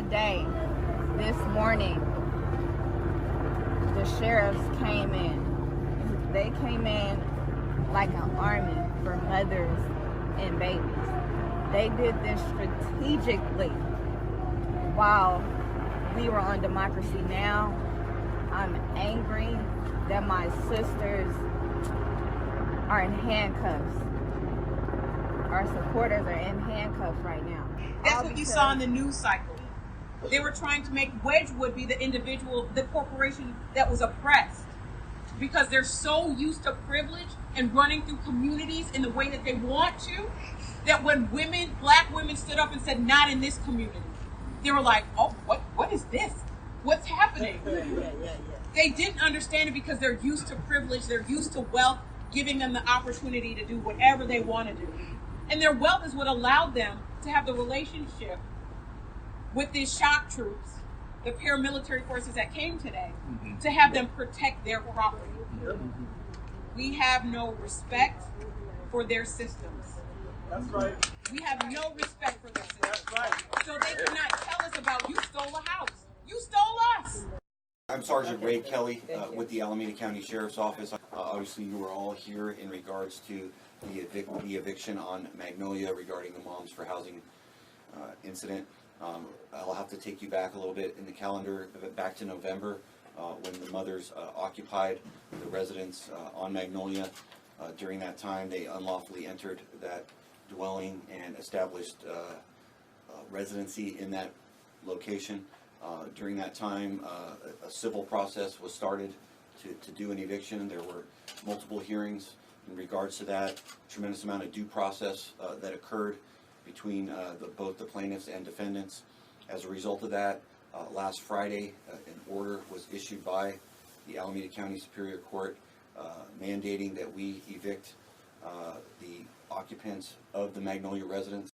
today, this morning, the sheriffs came in. They came in like an army for mothers and babies. They did this strategically while we were on Democracy Now! I'm angry that my sisters are in handcuffs. Our supporters are in handcuffs right now. That's what you saw in the news cycle. They were trying to make Wedgwood be the individual, the corporation that was oppressed, because they're so used to privilege and running through communities in the way that they want to, that when women, black women, stood up and said, not in this community, they were like, oh, what is this? What's happening? They didn't understand it because they're used to privilege, they're used to wealth, giving them the opportunity to do whatever they want to do. And their wealth is what allowed them to have the relationship with these shock troops, the paramilitary forces that came today, to have them protect their property. We have no respect for their systems. That's right. We have no respect for their systems. That's right. So they cannot tell us about, you stole a house. You stole us. I'm Sergeant Ray Kelly with the Alameda County Sheriff's Office. Obviously, you are all here in regards to the eviction on Magnolia regarding the Moms for Housing incident. I'll have to take you back a little bit in the calendar, back to November, when the mothers occupied the residence on Magnolia. During that time, they unlawfully entered that dwelling and established residency in that location. During that time, a civil process was started to do an eviction. There were multiple hearings in regards to that, tremendous amount of due process that occurred between both the plaintiffs and defendants. As a result of that, last Friday, an order was issued by the Alameda County Superior Court mandating that we evict the occupants of the Magnolia residence.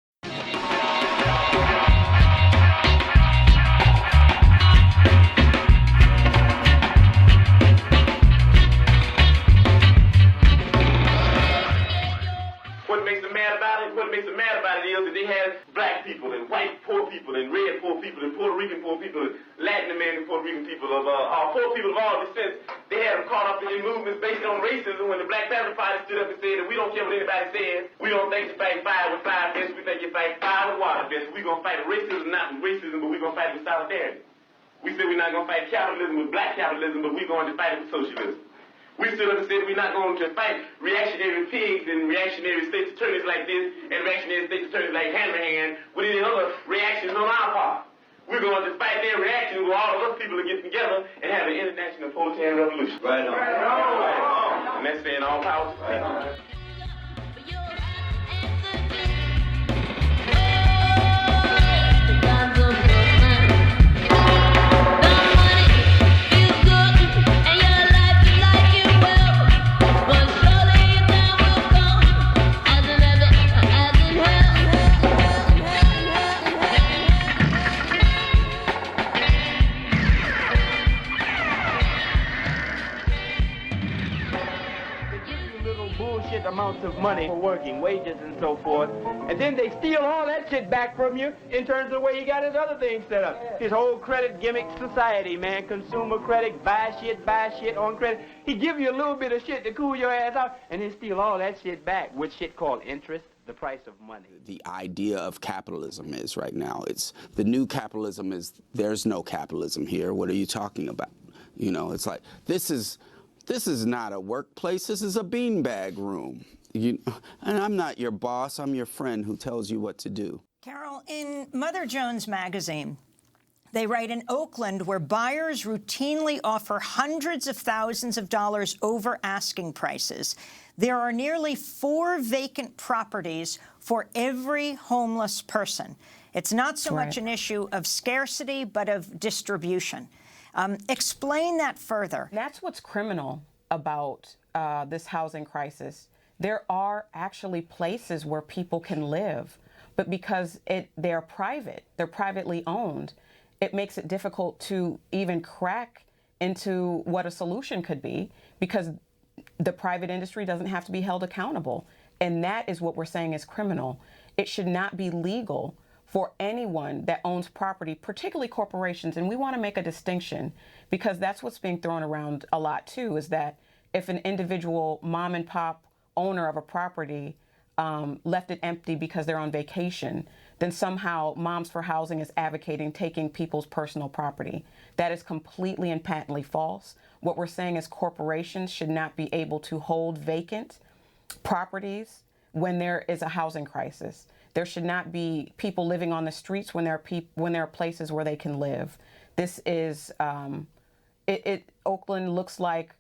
What makes them mad about it is that they had black people and white poor people and red poor people and Puerto Rican poor people and Latin American Puerto Rican people of poor people of all descents. They had them caught up in movements based on racism when the Black Panther Party stood up and said that we don't care what anybody says. We don't think you fight fire with fire fists. We think you fight fire with water fists. We're going to fight racism, not with racism, but we're going to fight with solidarity. We said we're not going to fight capitalism with black capitalism, but we're going to fight it with socialism. We stood up and said we're not going to fight reactionary pigs and reactionary state's attorneys like this and reactionary state's attorneys like Hanrahan with any other reactions on our part. We're going to fight their reactions where all of us people are getting together and have an international proletarian revolution. Right on. Right on. And that's saying all power to the people. Amounts of money for working, wages and so forth, and then they steal all that shit back from you in terms of the way he got his other things set up. His whole credit gimmick society, man, consumer credit, buy shit on credit. He give you a little bit of shit to cool your ass out, and then steal all that shit back with shit called interest, the price of money. The idea of capitalism is right now, it's the new capitalism is there's no capitalism here. What are you talking about? You know, it's like this is not a workplace, this is a beanbag room. And I'm not your boss, I'm your friend who tells you what to do. Carol, in Mother Jones magazine, they write in Oakland, where buyers routinely offer hundreds of thousands of dollars over asking prices, there are nearly 4 vacant properties for every homeless person. It's not so much an issue of scarcity, but of distribution. Explain that further. That's what's criminal about this housing crisis. There are actually places where people can live, but because they're private, they're privately owned, it makes it difficult to even crack into what a solution could be, because the private industry doesn't have to be held accountable. And that is what we're saying is criminal. It should not be legal for anyone that owns property, particularly corporations. And we want to make a distinction, because that's what's being thrown around a lot too, is that if an individual mom and pop owner of a property left it empty because they're on vacation, then somehow Moms for Housing is advocating taking people's personal property. That is completely and patently false. What we're saying is corporations should not be able to hold vacant properties when there is a housing crisis. There should not be people living on the streets when there are places where they can live. This is Oakland looks like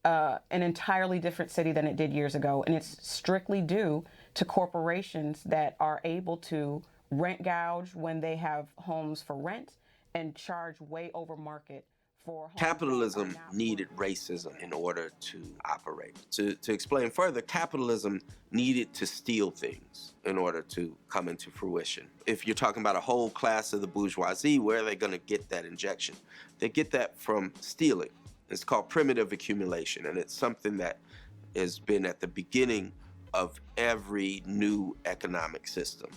an entirely different city than it did years ago, and it's strictly due to corporations that are able to rent gouge when they have homes for rent and charge way over market for homes. Capitalism needed racism in order to operate. To explain further, capitalism needed to steal things in order to come into fruition. If you're talking about a whole class of the bourgeoisie, where are they going to get that injection? They get that from stealing. It's called primitive accumulation, and it's something that has been at the beginning of every new economic system.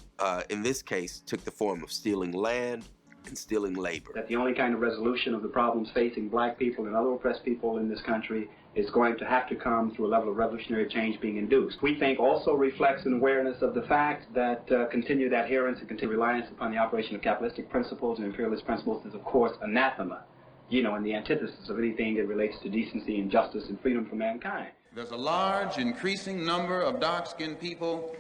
In this case, took the form of stealing land and stealing labor. That the only kind of resolution of the problems facing black people and other oppressed people in this country is going to have to come through a level of revolutionary change being induced. We think also reflects an awareness of the fact that continued adherence and continued reliance upon the operation of capitalistic principles and imperialist principles is, of course, anathema, and the antithesis of anything that relates to decency and justice and freedom for mankind. There's a large, increasing number of dark-skinned people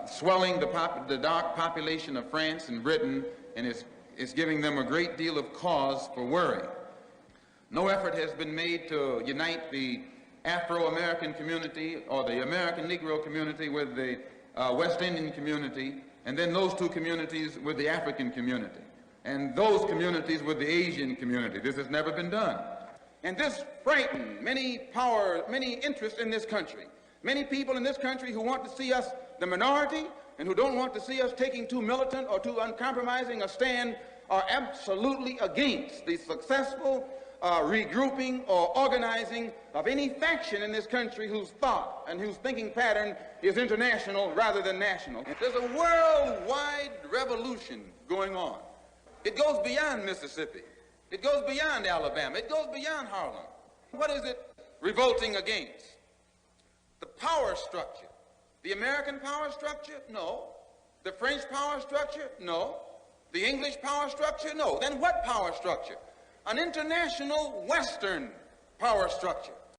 swelling the dark population of France and Britain, and it's giving them a great deal of cause for worry. No effort has been made to unite the Afro-American community or the American Negro community with the West Indian community, and then those two communities with the African community, and those communities with the Asian community. This has never been done. And this frightened many interests in this country. Many people in this country who want to see us the minority and who don't want to see us taking too militant or too uncompromising a stand are absolutely against the successful regrouping or organizing of any faction in this country whose thought and whose thinking pattern is international rather than national. There's a worldwide revolution going on. It goes beyond Mississippi. It goes beyond Alabama. It goes beyond Harlem. What is it revolting against? The power structure. The American power structure? No. The French power structure? No. The English power structure? No. Then what power structure? An international Western power structure.